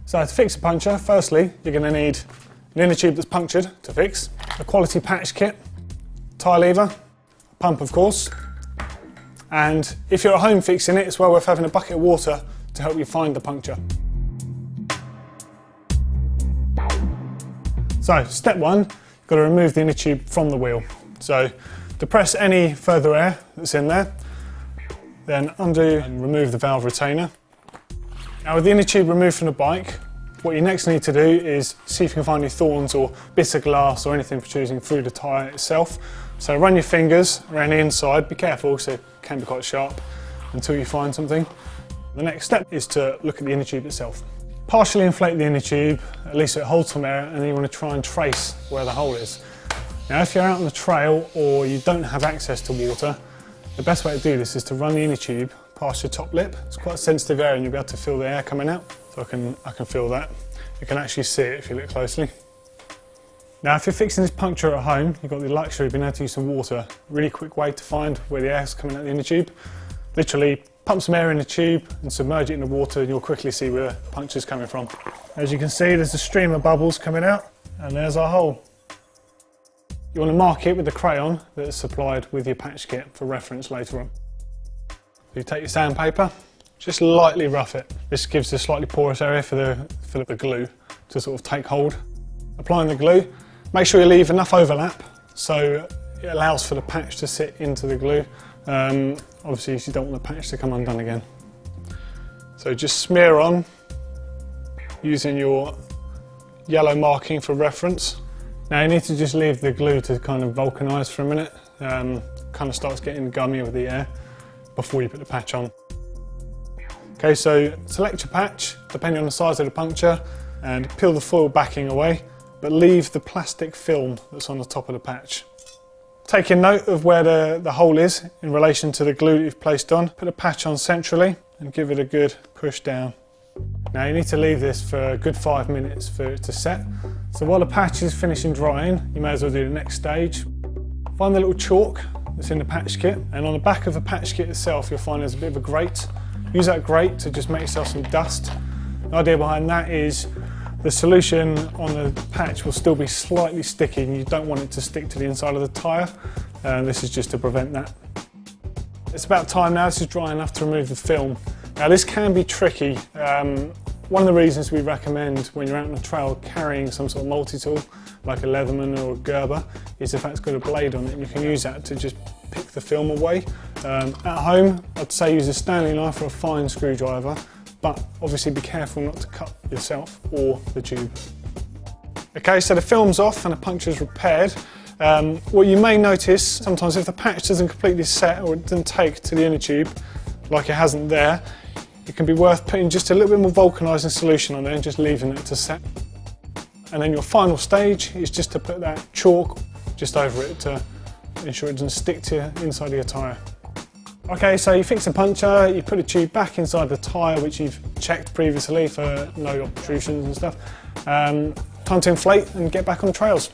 So to fix a puncture, firstly, you're going to need an inner tube that's punctured to fix, a quality patch kit, tie lever, a pump of course, and if you're at home fixing it, it's well worth having a bucket of water to help you find the puncture. So step one, you've got to remove the inner tube from the wheel. So depress any further air that's in there, then undo and remove the valve retainer. Now with the inner tube removed from the bike, what you next need to do is see if you can find any thorns or bits of glass or anything protruding through the tyre itself. So run your fingers around the inside, be careful because it can be quite sharp until you find something. The next step is to look at the inner tube itself. Partially inflate the inner tube, at least so it holds some air, and then you want to try and trace where the hole is. Now if you're out on the trail or you don't have access to water, the best way to do this is to run the inner tube past your top lip. It's quite a sensitive area and you'll be able to feel the air coming out. So I can feel that. You can actually see it if you look closely. Now if you're fixing this puncture at home, you've got the luxury of being able to use some water. Really quick way to find where the air is coming out the inner tube. Literally pump some air in the tube and submerge it in the water and you'll quickly see where the puncture is coming from. As you can see, there's a stream of bubbles coming out and there's our hole. You want to mark it with the crayon that's supplied with your patch kit for reference later on. You take your sandpaper, just lightly rough it. This gives a slightly porous area for the glue to sort of take hold. Applying the glue, make sure you leave enough overlap so it allows for the patch to sit into the glue. Obviously you don't want the patch to come undone again. So just smear on using your yellow marking for reference. Now you need to just leave the glue to kind of vulcanise for a minute, kind of starts getting gummy with the air before you put the patch on. Okay, so select your patch depending on the size of the puncture and peel the foil backing away, but leave the plastic film that's on the top of the patch. Taking note of where the hole is in relation to the glue that you've placed on, put the patch on centrally and give it a good push down. Now you need to leave this for a good 5 minutes for it to set. So while the patch is finishing drying, you may as well do the next stage. Find the little chalk that's in the patch kit, and on the back of the patch kit itself you'll find there's a bit of a grate. Use that grate to just make yourself some dust. The idea behind that is the solution on the patch will still be slightly sticky and you don't want it to stick to the inside of the tyre. This is just to prevent that. It's about time now, this is dry enough to remove the film. Now this can be tricky. One of the reasons we recommend when you're out on the trail carrying some sort of multi-tool like a Leatherman or a Gerber is if it's got a blade on it and you can use that to just pick the film away. At home I'd say use a Stanley knife or a fine screwdriver, but obviously be careful not to cut yourself or the tube. Okay, so the film's off and the puncture's repaired. What you may notice sometimes if the patch doesn't completely set or it doesn't take to the inner tube like it hasn't there, it can be worth putting just a little bit more vulcanising solution on there and just leaving it to set. And then your final stage is just to put that chalk just over it to ensure it doesn't stick to the inside of your tyre. Okay, so you fix a puncture, you put the tube back inside the tyre which you've checked previously for no obtrusions and stuff. Time to inflate and get back on the trails.